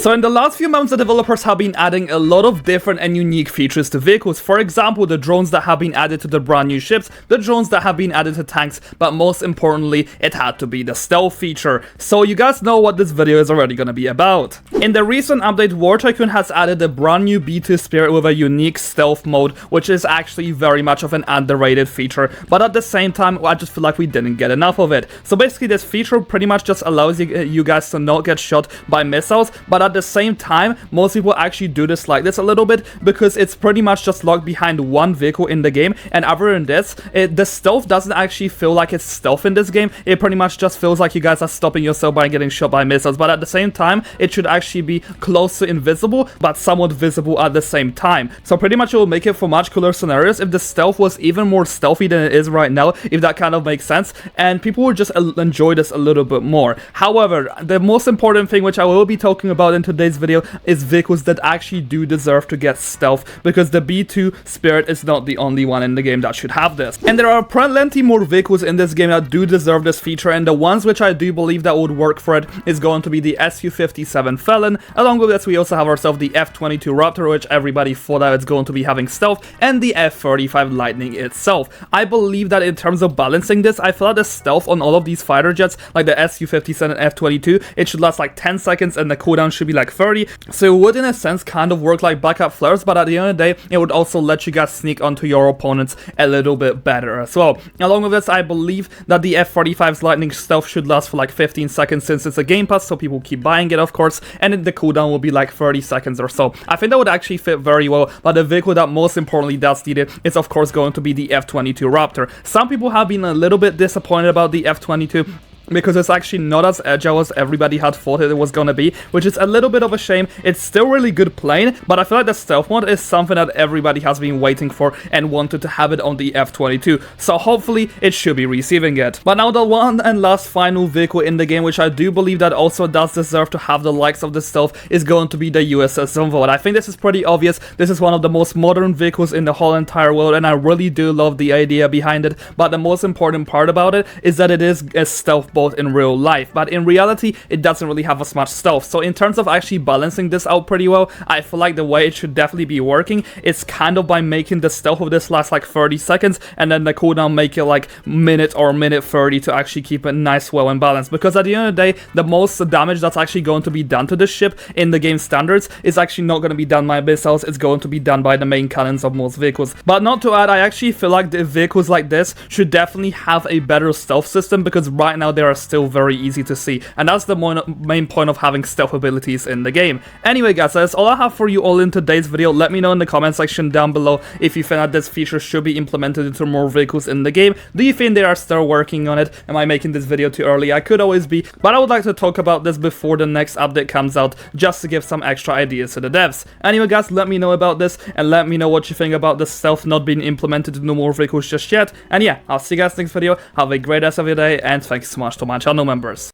So in the last few months, the developers have been adding a lot of different and unique features to vehicles. For example, the drones that have been added to the brand new ships, the drones that have been added to tanks, but most importantly, it had to be the stealth feature. So you guys know what this video is already gonna be about. In the recent update, War Tycoon has added a brand new B2 Spirit with a unique stealth mode, which is actually very much of an underrated feature, but at the same time, I just feel like we didn't get enough of it. So basically, this feature pretty much just allows you guys to not get shot by missiles, but at the same time, most people actually do dislike this a little bit because it's pretty much just locked behind one vehicle in the game, and other than this, the stealth doesn't actually feel like it's stealth in this game. It pretty much just feels like you guys are stopping yourself by getting shot by missiles, but at the same time, it should actually be close to invisible, but somewhat visible at the same time. So pretty much it will make it for much cooler scenarios if the stealth was even more stealthy than it is right now, if that kind of makes sense, and people would just enjoy this a little bit more. However, the most important thing which I will be talking about in today's video is vehicles that actually do deserve to get stealth, because the B2 Spirit is not the only one in the game that should have this. And there are plenty more vehicles in this game that do deserve this feature, and the ones which I do believe that would work for it is going to be the Su-57 Felon. Along with this, we also have ourselves the F-22 Raptor, which everybody thought that it's going to be having stealth, and the F-35 Lightning itself. I believe that in terms of balancing this, I feel like the stealth on all of these fighter jets, like the Su-57 and F-22, it should last like 10 seconds and the cooldown should be like 30, so it would in a sense kind of work like backup flares, but at the end of the day, it would also let you guys sneak onto your opponents a little bit better as well. Along with this, I believe that the F-45's Lightning stealth should last for like 15 seconds since it's a game pass, so people keep buying it, of course, and then the cooldown will be like 30 seconds or so. I think that would actually fit very well, but the vehicle that most importantly does need it is of course going to be the F-22 Raptor. Some people have been a little bit disappointed about the F-22 because it's actually not as agile as everybody had thought it was gonna be, which is a little bit of a shame. It's still really good plane, but I feel like the stealth mode is something that everybody has been waiting for and wanted to have it on the F-22, so hopefully it should be receiving it. But now the one and last final vehicle in the game, which I do believe that also does deserve to have the likes of the stealth, is going to be the USS Zumwalt. I think this is pretty obvious. This is one of the most modern vehicles in the whole entire world, and I really do love the idea behind it, but the most important part about it is that it is a stealth boat in real life, but in reality it doesn't really have as much stealth. So in terms of actually balancing this out pretty well, I feel like the way it should definitely be working is kind of by making the stealth of this last like 30 seconds and then the cooldown make it like minute or minute 30 to actually keep it nice, well and balanced, because at the end of the day, the most damage that's actually going to be done to the ship in the game standards is actually not going to be done by missiles, it's going to be done by the main cannons of most vehicles. But not to add, I actually feel like the vehicles like this should definitely have a better stealth system, because right now they are still very easy to see, and that's the main point of having stealth abilities in the game. Anyway guys, that's all I have for you all in today's video. Let me know in the comment section down below if you think that this feature should be implemented into more vehicles in the game. Do you think they are still working on it? Am I making this video too early? I could always be, but I would like to talk about this before the next update comes out, just to give some extra ideas to the devs. Anyway guys, let me know about this, and let me know what you think about the stealth not being implemented into more vehicles just yet. And yeah, I'll see you guys next video. Have a great rest of your day, and thanks so much to my channel members.